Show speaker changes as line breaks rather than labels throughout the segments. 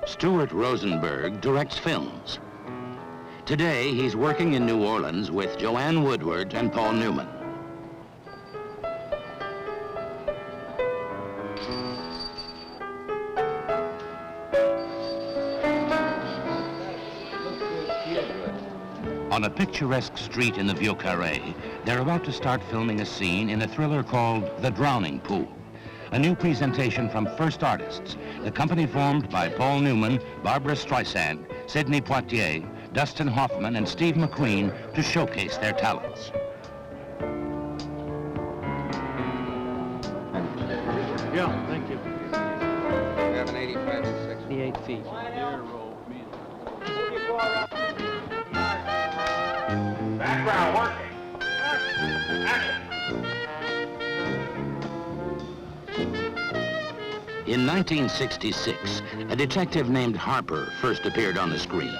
Stuart Rosenberg directs films. Today, he's working in New Orleans with Joanne Woodward and Paul Newman. On a picturesque street in the Vieux Carré, they're about to start filming a scene in a thriller called The Drowning Pool. A new presentation from First Artists, the company formed by Paul Newman, Barbara Streisand, Sidney Poitier, Dustin Hoffman, and Steve McQueen to showcase their talents.
Yeah, thank you.
We have an 85 and
68 feet.
Background working. Action.
In 1966, a detective named Harper first appeared on the screen.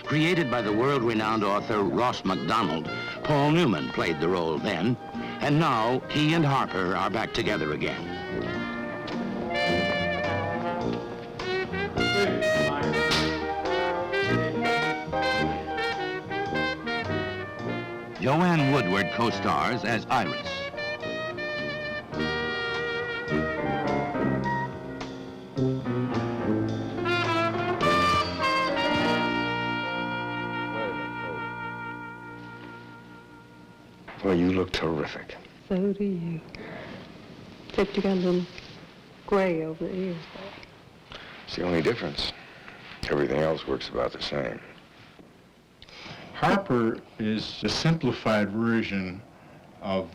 Created by the world-renowned author Ross MacDonald, Paul Newman played the role then, and now he and Harper are back together again. Joanne Woodward co-stars as Iris.
Well, you look terrific.
So do you. Except you got a little gray over the ears there.
It's the only difference. Everything else works about the same.
Harper is a simplified version of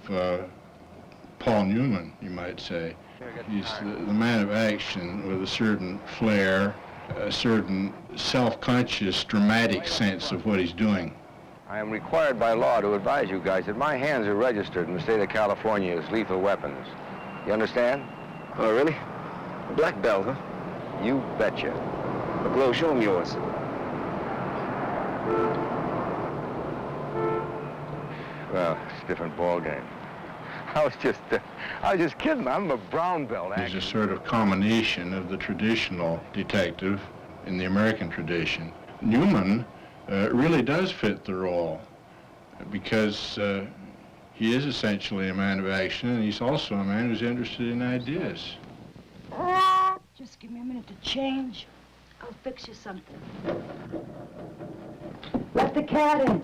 Paul Newman, you might say. He's the man of action with a certain flair, a certain self-conscious, dramatic sense of what he's doing.
I am required by law to advise you guys that my hands are registered in the state of California as lethal weapons. You understand?
Oh, really? A black belt, huh?
You betcha.
But Glow, show him yours.
Well, it's a different ballgame. I was just kidding. I'm a brown belt,
He's a sort of combination of the traditional detective in the American tradition. Newman really does fit the role because he is essentially a man of action, and he's also a man who's interested in ideas.
Just give me a minute to change. I'll fix you something. Let the cat in.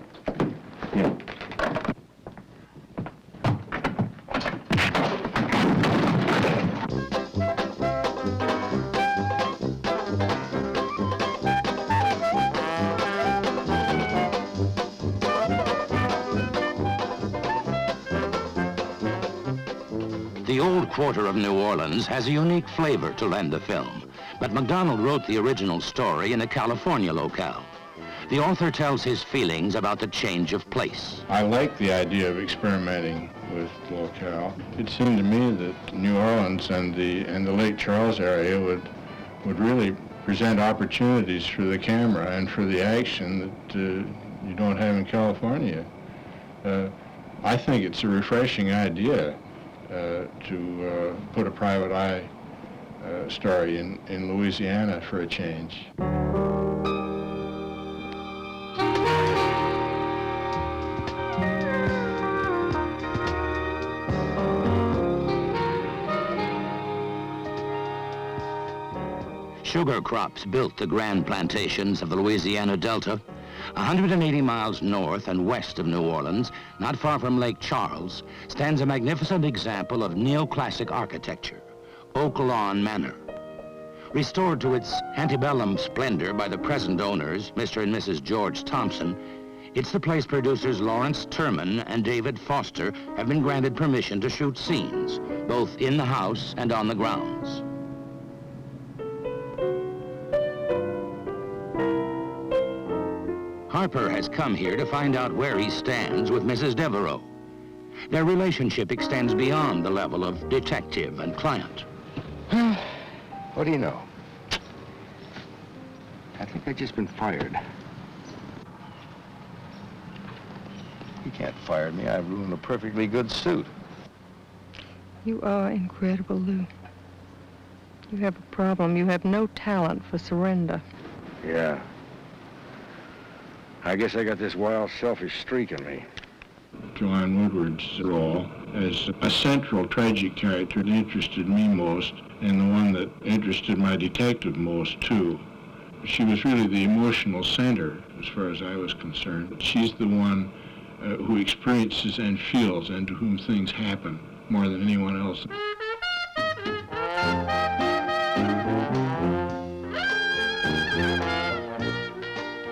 The old quarter of New Orleans has a unique flavor to lend the film, but MacDonald wrote the original story in a California locale. The author tells his feelings about the change of place.
I like the idea of experimenting with locale. It seemed to me that New Orleans and the Lake Charles area would really present opportunities for the camera and for the action that you don't have in California. I think it's a refreshing idea to put a private eye story in Louisiana for a change.
Sugar crops built the grand plantations of the Louisiana Delta. 180 miles north and west of New Orleans, not far from Lake Charles, stands a magnificent example of neoclassic architecture, Oak Lawn Manor. Restored to its antebellum splendor by the present owners, Mr. and Mrs. George Thompson, it's the place producers Lawrence Terman and David Foster have been granted permission to shoot scenes, both in the house and on the grounds. Harper has come here to find out where he stands with Mrs. Devereaux. Their relationship extends beyond the level of detective and client.
What do you know? I think I've just been fired. You can't fire me. I've ruined a perfectly good suit.
You are incredible, Lou. You have a problem. You have no talent for surrender.
Yeah. I guess I got this wild, selfish streak in me.
Joanne Woodward's role as a central tragic character interested me most, and the one that interested my detective most, too. She was really the emotional center, as far as I was concerned. She's the one who experiences and feels and to whom things happen more than anyone else.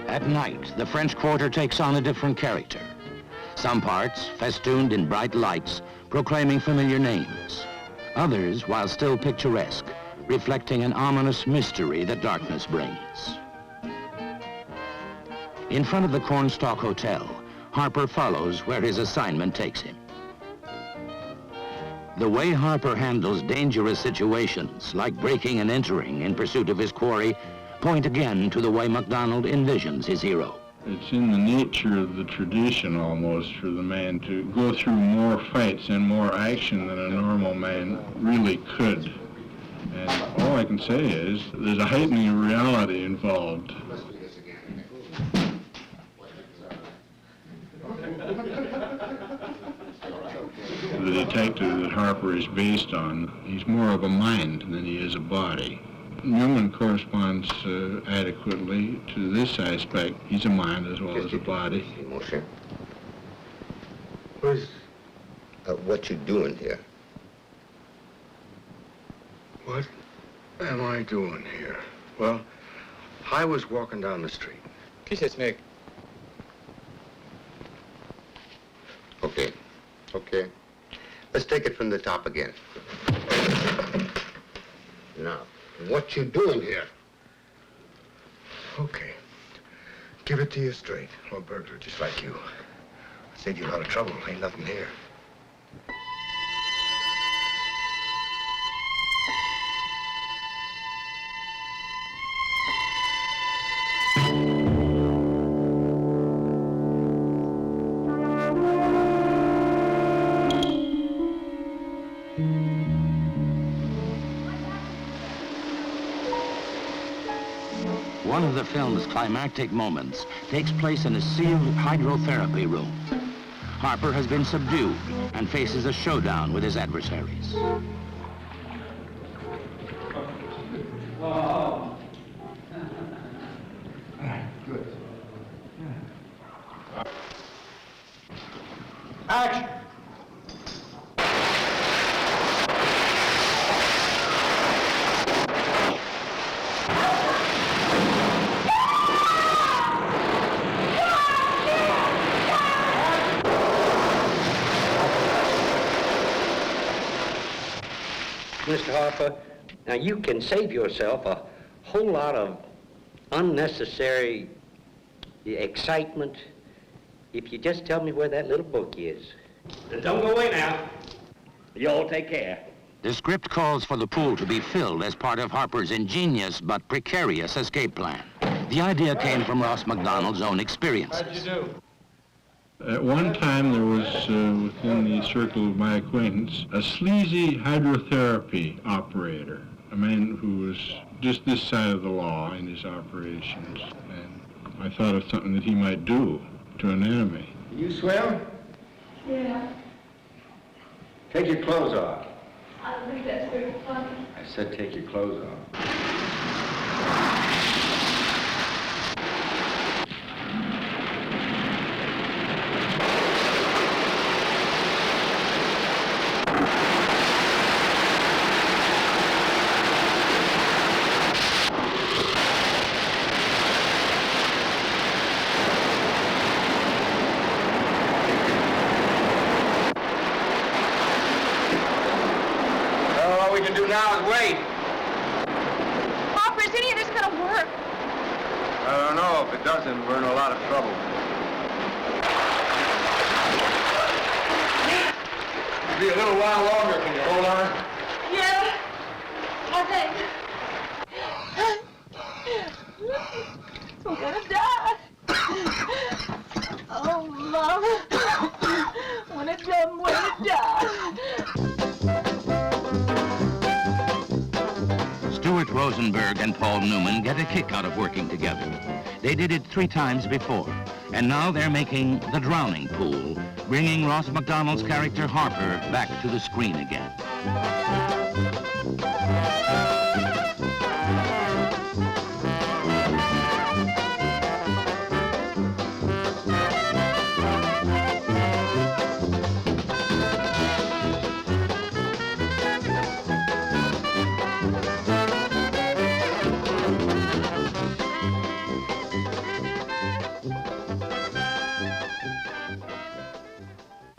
At night, the French Quarter takes on a different character. Some parts festooned in bright lights, proclaiming familiar names. Others, while still picturesque, reflecting an ominous mystery that darkness brings. In front of the Cornstalk Hotel, Harper follows where his assignment takes him. The way Harper handles dangerous situations, like breaking and entering in pursuit of his quarry, point again to the way MacDonald envisions his hero.
It's in the nature of the tradition, almost, for the man to go through more fights and more action than a normal man really could. And all I can say is there's a heightening of reality involved. The detective that Harper is based on, he's more of a mind than he is a body. Newman corresponds adequately to this aspect. He's a mind as well as a body.
What you doing here?
What am I doing here? Well, I was walking down the street.
Okay. Let's take it from the top again. Now, what you doing here?
Okay. Give it to you straight. I'm a burglar just like you. I saved you a lot of trouble. Ain't nothing here.
One of the film's climactic moments takes place in a sealed hydrotherapy room. Harper has been subdued and faces a showdown with his adversaries.
Action!
Mr. Harper, now you can save yourself a whole lot of unnecessary excitement if you just tell me where that little book is.
Don't go away now. You all take care.
The script calls for the pool to be filled as part of Harper's ingenious but precarious escape plan. The idea came from Ross MacDonald's own experiences.
How'd you do?
At one time, there was, within the circle of my acquaintance, a sleazy hydrotherapy operator, a man who was just this side of the law in his operations. And I thought of something that he might do to an enemy.
You swim?
Yeah,
Take your clothes off.
I don't think that's very funny.
I said take your clothes off. All we can do now is wait.
Harper, is any of this gonna work?
I don't know. If it doesn't, we're in a lot of trouble. It'll be a little while longer. Can you hold on?
Yeah, I think. I'm gonna die. Oh, Mama. When it's done, I'm gonna die.
Rothenberg and Paul Newman get a kick out of working together. They did it 3 times before, and now they're making The Drowning Pool, bringing Ross MacDonald's character Harper back to the screen again.